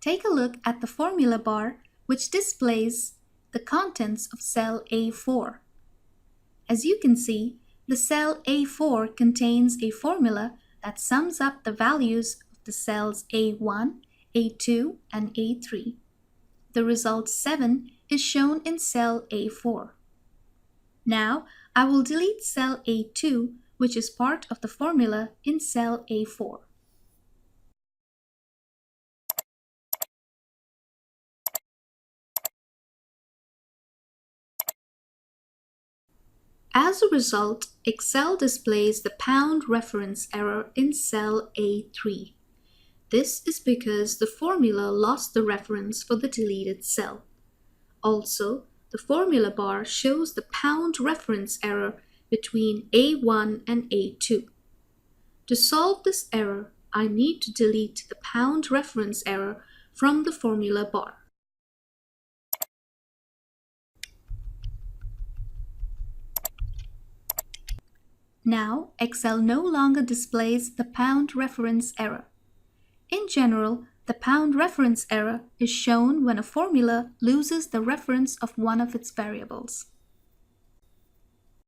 Take a look at the formula bar, which displays the contents of cell A4. As you can see, the cell A4 contains a formula that sums up the values of the cells A1, A2, and A3. The result 7 is shown in cell A4. Now, I will delete cell A2, which is part of the formula in cell A4. As a result, Excel displays the pound reference error in cell A3. This is because the formula lost the reference for the deleted cell. Also, the formula bar shows the pound reference error between A1 and A2. To solve this error, I need to delete the pound reference error from the formula bar. Now, Excel no longer displays the pound reference error. In general, the pound reference error is shown when a formula loses the reference of one of its variables.